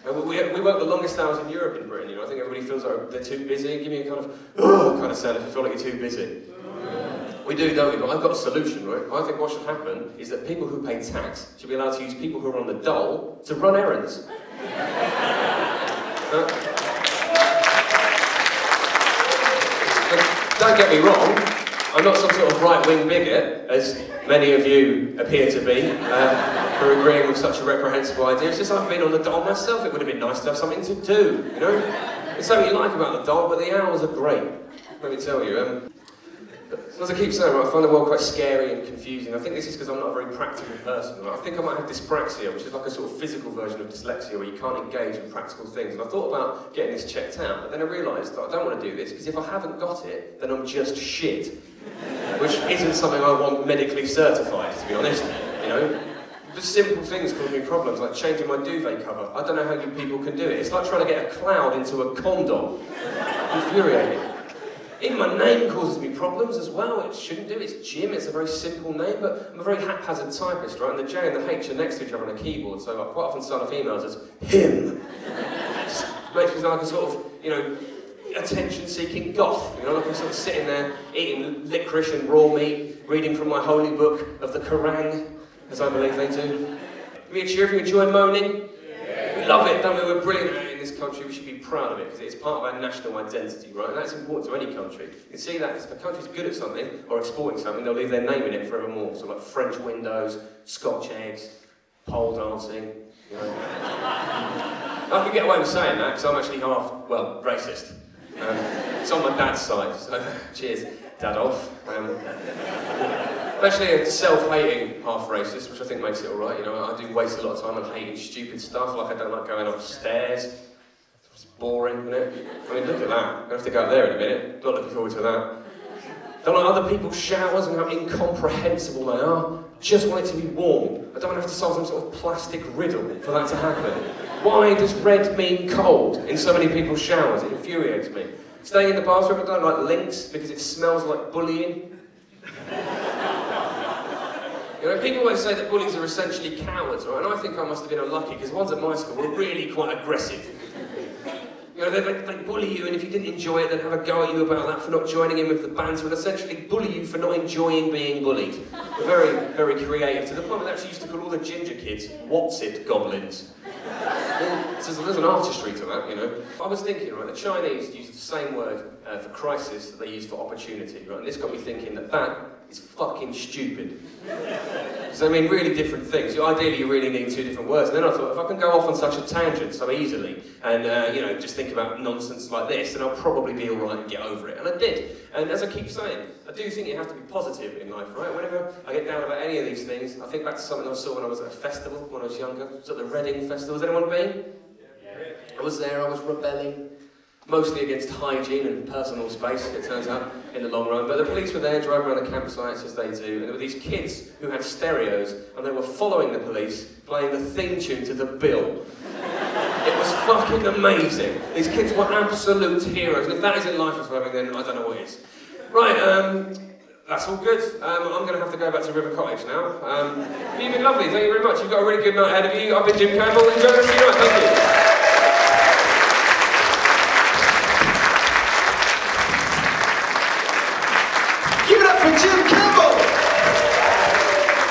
We work the longest hours in Europe in Britain, you know. I think everybody feels like they're too busy. Give me a kind of, ugh, kind of sound if you feel like you're too busy. We do, don't we? But I've got a solution, right? I think what should happen is that people who pay tax should be allowed to use people who are on the dole to run errands. Don't get me wrong, I'm not some sort of right-wing bigot, as many of you appear to be, for agreeing with such a reprehensible idea. It's just I've been on the dole myself. It would have been nice to have something to do, you know? There's something you like about the dole, but the hours are great. Let me tell you. As I keep saying, I find the world quite scary and confusing. I think this is because I'm not a very practical person. I think I might have dyspraxia, which is like a sort of physical version of dyslexia where you can't engage with practical things. And I thought about getting this checked out, but then I realised that I don't want to do this because if I haven't got it, then I'm just shit. Which isn't something I want medically certified, to be honest, you know. Just simple things cause me problems, like changing my duvet cover. I don't know how you people can do it. It's like trying to get a cloud into a condom. Infuriating. Even my name causes me problems as well. It shouldn't do. It's Jim. It's a very simple name, but I'm a very haphazard typist, right? And the J and the H are next to each other on a keyboard, so I quite often start off emails as him. It makes me sound like a sort of, you know, attention-seeking goth. You know, like I'm sort of sitting there eating licorice and raw meat, reading from my holy book of the Quran, as I believe they do. Give me a cheer if you enjoy moaning. Yeah. We love it, don't we? We're brilliant at it in this country. We should be proud of it because it's part of our national identity, right? And that's important to any country. You can see that if a country's good at something or exporting something, they'll leave their name in it forevermore. So like French windows, Scotch eggs, pole dancing, you know. I can get away with saying that because I'm actually half, well, racist. It's on my dad's side, so cheers, Dadolf. I'm actually a self-hating half racist, which I think makes it alright. You know, I do waste a lot of time on hating stupid stuff, like I don't like going upstairs. It's boring, isn't it? I mean, look at that. I'm going to have to go up there in a minute. Not looking forward to that. Don't like other people's showers and how incomprehensible they are. Just want it to be warm. I don't want to have to solve some sort of plastic riddle for that to happen. Why does red mean cold in so many people's showers? It infuriates me. Staying in the bathroom, I don't like Lynx because it smells like bullying. You know, people always say that bullies are essentially cowards, right? And I think I must have been unlucky because the ones at my school were really quite aggressive. You know, they bully you, and if you didn't enjoy it, they'd have a go at you about that for not joining in with the banter, and essentially bully you for not enjoying being bullied. They're very, very creative, to the point that they actually used to call all the ginger kids what's-it goblins. So there's an artistry to that, you know. I was thinking, right, the Chinese use the same word for crisis that they use for opportunity, right? And this got me thinking that is fucking stupid. So I mean, really different things. Ideally, you really need two different words. And then I thought, if I can go off on such a tangent so easily, and you know, just think about nonsense like this, then I'll probably be all right and get over it. And I did. And as I keep saying, I do think you have to be positive in life, right? Whenever I get down about any of these things, I think back to something I saw when I was at a festival when I was younger. It was at the Reading Festival. Has anyone been? I was there. I was rebelling. Mostly against hygiene and personal space, it turns out, in the long run. But the police were there, driving around the campsites as they do, and there were these kids who had stereos, and they were following the police, playing the theme tune to The Bill. It was fucking amazing. These kids were absolute heroes, and if that isn't life affirming, then I don't know what is. Right, that's all good. I'm going to have to go back to River Cottage now. You've been lovely, thank you very much. You've got a really good night ahead of you. I've been Jim Campbell. Enjoy the rest of your night, thank you.